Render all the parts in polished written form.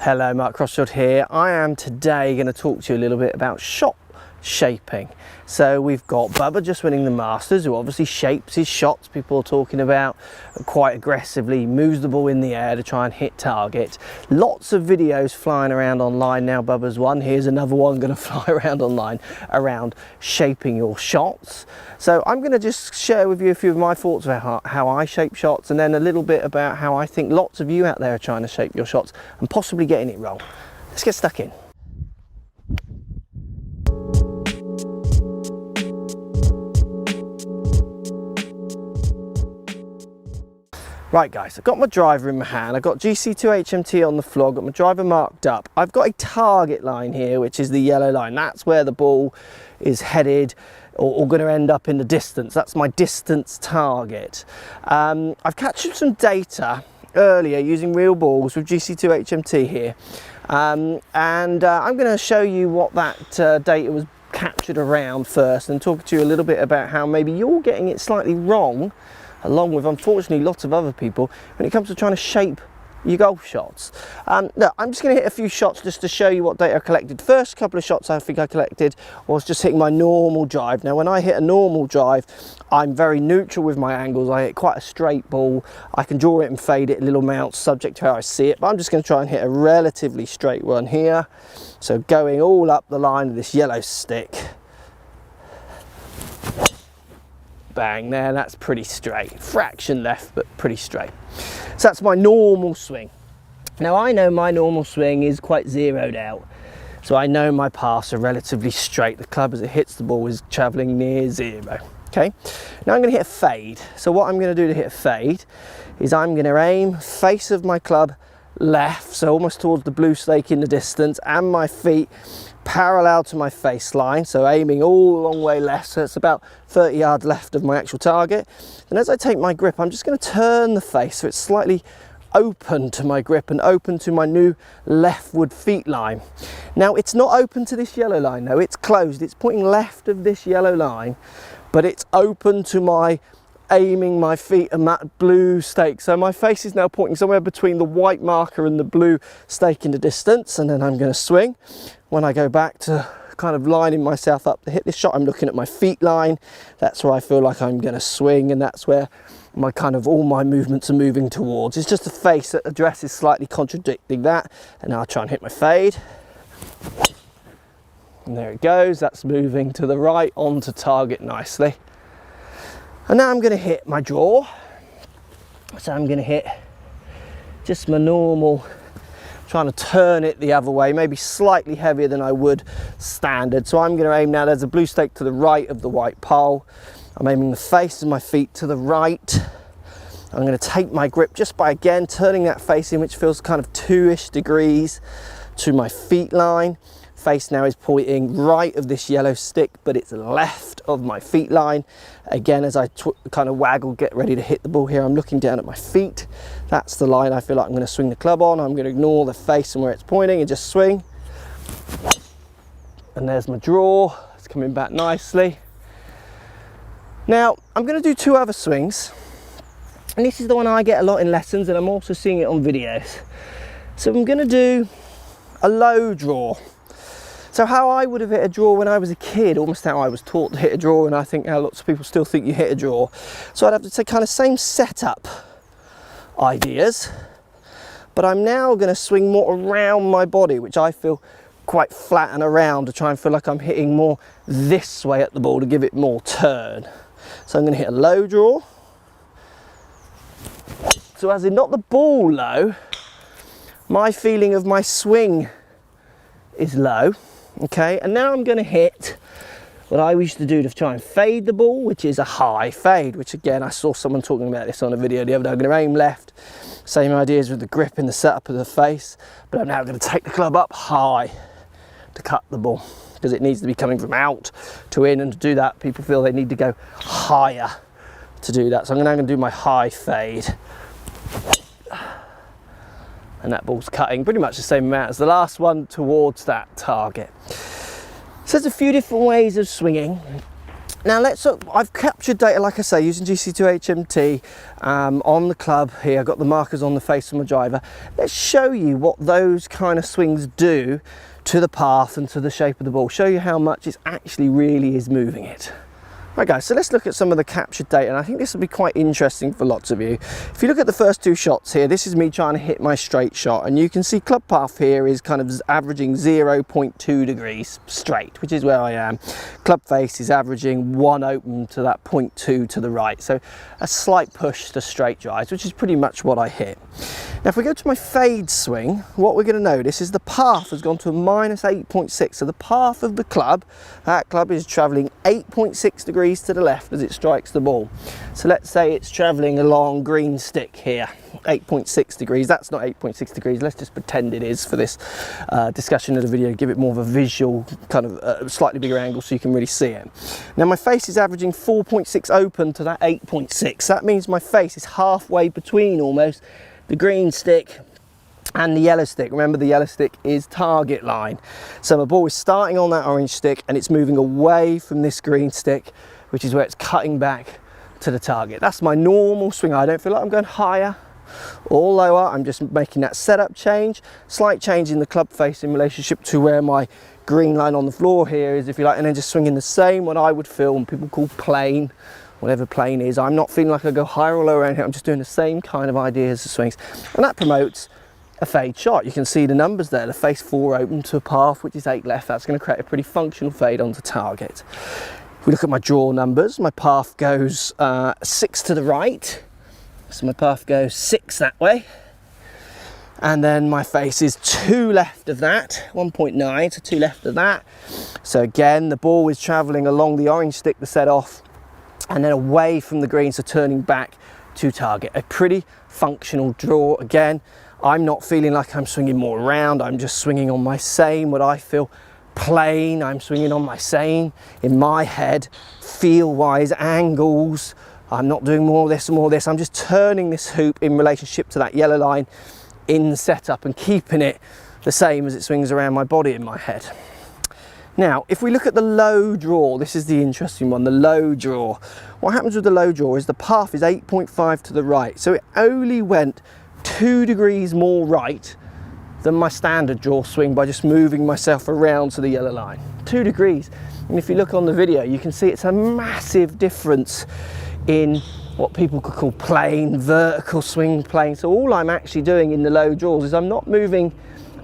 Hello, Mark Crossfield here. I am today going to talk to you a little bit about shot shaping. So we've got Bubba just winning the Masters, who obviously shapes his shots. People are talking about quite aggressively, moves the ball in the air to try and hit target. Lots of videos flying around online now. Bubba's one. Here's another one going to fly around online around shaping your shots. So I'm going to just share with you a few of my thoughts about how I shape shots, and then a little bit about how I think lots of you out there are trying to shape your shots and possibly getting it wrong. Let's get stuck in. Right guys, I've got my driver in my hand, I've got GC2 HMT on the floor, I've got my driver marked up. I've got a target line here, which is the yellow line. That's where the ball is headed or going to end up in the distance. That's my distance target. I've captured some data earlier using real balls with GC2 HMT here. I'm going to show you what that data was captured around first, and talk to you a little bit about how maybe you're getting it slightly wrong, along with unfortunately lots of other people, when it comes to trying to shape your golf shots. Look, I'm just going to hit a few shots just to show you what data I collected. First couple of shots I think I collected was just hitting my normal drive. Now when I hit a normal drive, I'm very neutral with my angles. I hit quite a straight ball. I can draw it and fade it a little amount subject to how I see it, but I'm just going to try and hit a relatively straight one here. So going all up the line of this yellow stick. Bang, there, that's pretty straight. Fraction left, but pretty straight. So that's my normal swing. Now I know my normal swing is quite zeroed out. So I know my paths are relatively straight. The club as it hits the ball is traveling near zero. Okay, now I'm going to hit a fade. So what I'm going to do to hit a fade is I'm going to aim face of my club left, so almost towards the blue stake in the distance, and my feet parallel to my face line, so aiming all a long way left, so it's about 30 yards left of my actual target. And as I take my grip, I'm just going to turn the face so it's slightly open to my grip and open to my new leftward feet line. Now it's not open to this yellow line though, it's closed, it's pointing left of this yellow line, but it's open to my aiming my feet and that blue stake. So my face is now pointing somewhere between the white marker and the blue stake in the distance, and then I'm going to swing. When I go back to kind of lining myself up to hit this shot, I'm looking at my feet line. That's where I feel like I'm going to swing, and that's where my kind of all my movements are moving towards. It's just a face that addresses slightly contradicting that. And now I'll try and hit my fade. And there it goes, that's moving to the right onto target nicely. And now I'm going to hit my draw. So I'm going to hit just my normal, trying to turn it the other way, maybe slightly heavier than I would standard. So I'm going to aim now, there's a blue stake to the right of the white pole. I'm aiming the face of my feet to the right. I'm going to take my grip just by again turning that face in, which feels kind of 2-ish degrees to my feet line. Face now is pointing right of this yellow stick, but it's left of my feet line. Again, as I kind of waggle, get ready to hit the ball here, I'm looking down at my feet. That's the line I feel like I'm going to swing the club on. I'm going to ignore the face and where it's pointing and just swing. And there's my draw. It's coming back nicely. Now, I'm going to do two other swings. And this is the one I get a lot in lessons, and I'm also seeing it on videos. So I'm going to do a low draw. So how I would have hit a draw when I was a kid, almost how I was taught to hit a draw, and I think how lots of people still think you hit a draw. So I'd have to take kind of same setup ideas, but I'm now going to swing more around my body, which I feel quite flat and around, to try and feel like I'm hitting more this way at the ball to give it more turn. So I'm going to hit a low draw. So as in not the ball low, my feeling of my swing is low. Okay, and now I'm going to hit what I used to do to try and fade the ball, which is a high fade, which again, I saw someone talking about this on a video the other day. I'm going to aim left, same ideas with the grip and the setup of the face, but I'm now going to take the club up high to cut the ball, because it needs to be coming from out to in, and to do that, people feel they need to go higher to do that. So I'm now going to do my high fade. And that ball's cutting pretty much the same amount as the last one towards that target. So there's a few different ways of swinging. Now I've captured data, like I say, using GC2 HMT on the club here. I've got the markers on the face of my driver. Let's show you what those kind of swings do to the path and to the shape of the ball. Show you how much it actually really is moving it. Right guys, so let's look at some of the captured data, and I think this will be quite interesting for lots of you. If you look at the first two shots here, this is me trying to hit my straight shot, and you can see club path here is kind of averaging 0.2 degrees straight, which is where I am. Club face is averaging 1 open to that 0.2 to the right, so a slight push to straight drives, which is pretty much what I hit. Now if we go to my fade swing, what we're going to notice is the path has gone to a minus 8.6, so the path of the club, that club is travelling 8.6 degrees to the left as it strikes the ball. So let's say it's travelling along green stick here, 8.6 degrees. That's not 8.6 degrees, let's just pretend it is for this discussion of the video, give it more of a visual, kind of slightly bigger angle so you can really see it. Now my face is averaging 4.6 open to that 8.6. That means my face is halfway between almost the green stick and the yellow stick. Remember, the yellow stick is target line. So my ball is starting on that orange stick and it's moving away from this green stick, which is where it's cutting back to the target. That's my normal swing. I don't feel like I'm going higher or lower. I'm just making that setup change, slight change in the club face in relationship to where my green line on the floor here is, if you like, and then just swinging the same, what I would feel, and people call plane, whatever plane is. I'm not feeling like I go higher or lower around here. I'm just doing the same kind of idea as the swings, and that promotes a fade shot. You can see the numbers there, the face 4 open to a path which is 8 left. That's going to create a pretty functional fade onto target. If we look at my draw numbers, my path goes 6 to the right, so my path goes 6 that way, and then my face is 2 left of that, 1.9, so 2 left of that. So again, the ball is travelling along the orange stick to set off and then away from the green, so turning back to target. A pretty functional draw. Again, I'm not feeling like I'm swinging more around, I'm just swinging on my same, what I feel, plane. I'm swinging on my same, in my head, feel-wise, angles. I'm not doing more of this and more of this. I'm just turning this hoop in relationship to that yellow line in the setup and keeping it the same as it swings around my body in my head. Now, if we look at the low draw, this is the interesting one, the low draw. What happens with the low draw is the path is 8.5 to the right, so it only went 2 degrees more right than my standard draw swing by just moving myself around to the yellow line. 2 degrees. And if you look on the video, you can see it's a massive difference in what people could call plane, vertical swing plane. So all I'm actually doing in the low draws is I'm not moving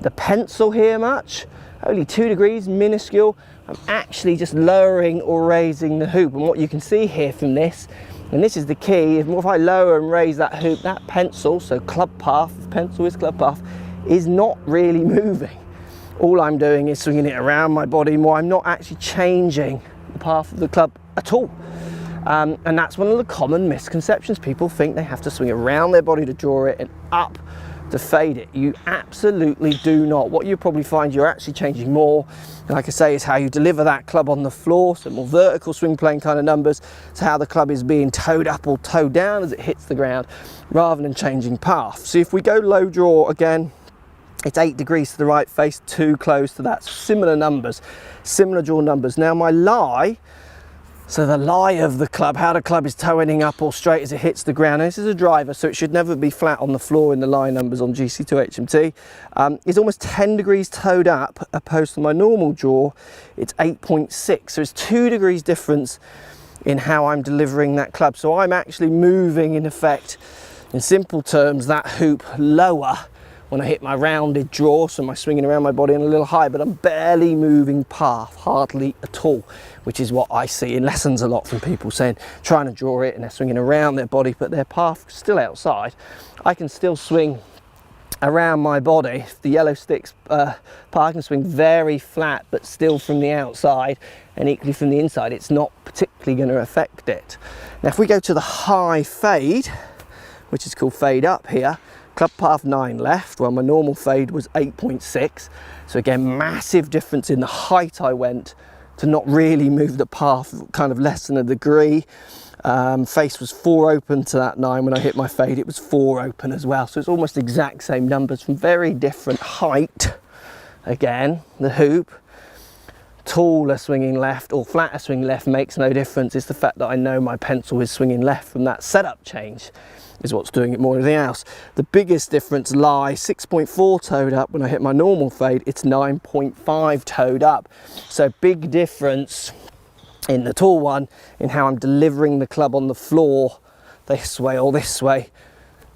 the pencil here much, only 2 degrees, minuscule. I'm actually just lowering or raising the hoop. And what you can see here from this, and this is the key, if I lower and raise that hoop, that pencil, so club path, pencil is club path, is not really moving. All I'm doing is swinging it around my body more. I'm not actually changing the path of the club at all. And that's one of the common misconceptions. People think they have to swing around their body to draw it and up to fade it. You absolutely do not. What you probably find you're actually changing more, like I say, is how you deliver that club on the floor, so more vertical swing plane kind of numbers, to how the club is being towed up or towed down as it hits the ground, rather than changing path. So if we go low draw again, it's 8 degrees to the right, face 2 close to that. Similar numbers, similar draw numbers. Now my lie, so the lie of the club, how the club is toeing up or straight as it hits the ground, and this is a driver, so it should never be flat on the floor in the lie numbers on GC2 HMT, is almost 10 degrees towed up, opposed to my normal draw, it's 8.6. So it's 2 degrees difference in how I'm delivering that club. So I'm actually moving, in effect, in simple terms, that hoop lower when I hit my rounded draw, so my swinging around my body and a little high, but I'm barely moving path, hardly at all, which is what I see in lessons a lot from people saying, trying to draw it and they're swinging around their body, but their path still outside. I can still swing around my body. The yellow sticks path, I can swing very flat, but still from the outside, and equally from the inside, it's not particularly going to affect it. Now, if we go to the high fade, which is called fade up here, club path 9 left, well, my normal fade was 8.6. So again, massive difference in the height I went to not really move the path kind of less than a degree. Face was 4 open to that 9. When I hit my fade, it was 4 open as well. So it's almost exact same numbers from very different height. Again, the hoop, taller swinging left or flatter swinging left makes no difference. It's the fact that I know my pencil is swinging left from that setup change is what's doing it more than anything else. The biggest difference lies 6.4 toed up. When I hit my normal fade, it's 9.5 toed up. So big difference in the tall one in how I'm delivering the club on the floor, this way or this way.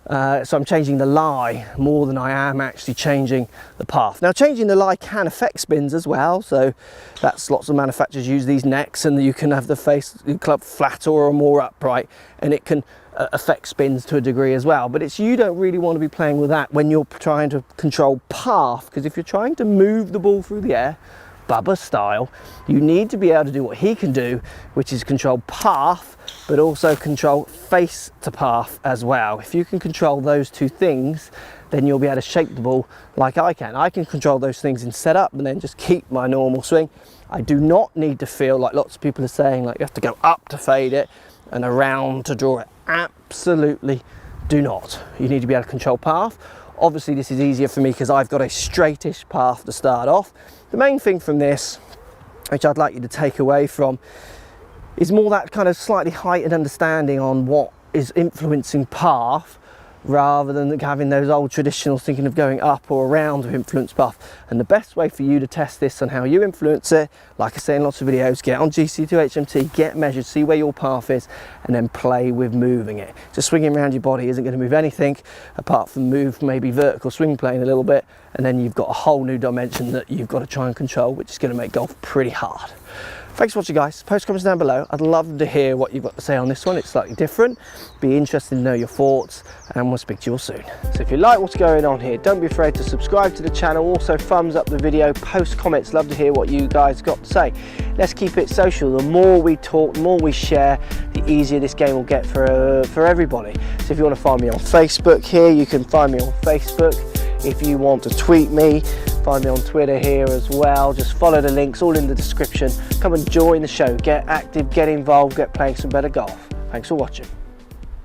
So I'm changing the lie more than I am actually changing the path. Now changing the lie can affect spins as well, so that's lots of manufacturers use these necks, and you can have the club flatter or more upright, and it can affect spins to a degree as well. But you don't really want to be playing with that when you're trying to control path, because if you're trying to move the ball through the air, Bubba style, you need to be able to do what he can do, which is control path, but also control face to path as well. If you can control those two things, then you'll be able to shape the ball like I can. I can control those things in setup and then just keep my normal swing. I do not need to feel like lots of people are saying, like you have to go up to fade it and around to draw it. Absolutely do not. You need to be able to control path. Obviously this is easier for me because I've got a straightish path to start off. The main thing from this, which I'd like you to take away from, is more that kind of slightly heightened understanding on what is influencing path, rather than having those old traditionals thinking of going up or around to influence path. And the best way for you to test this on how you influence it, like I say in lots of videos, get on GC2HMT, get measured, see where your path is, and then play with moving it. Just swinging around your body isn't going to move anything apart from move maybe vertical swing plane a little bit, and then you've got a whole new dimension that you've got to try and control, which is going to make golf pretty hard. Thanks for watching, guys. Post comments down below. I'd love to hear what you've got to say on this one. It's slightly different. Be interested to know your thoughts, and we'll speak to you all soon. So if you like what's going on here, don't be afraid to subscribe to the channel. Also thumbs up the video, post comments. Love to hear what you guys got to say. Let's keep it social. The more we talk, the more we share, the easier this game will get for everybody. So if you want to find me on Facebook here, you can find me on Facebook. If you want to tweet me, find me on Twitter here as well. Just follow the links, all in the description. Come and join the show, get active, get involved, get playing some better golf. Thanks for watching.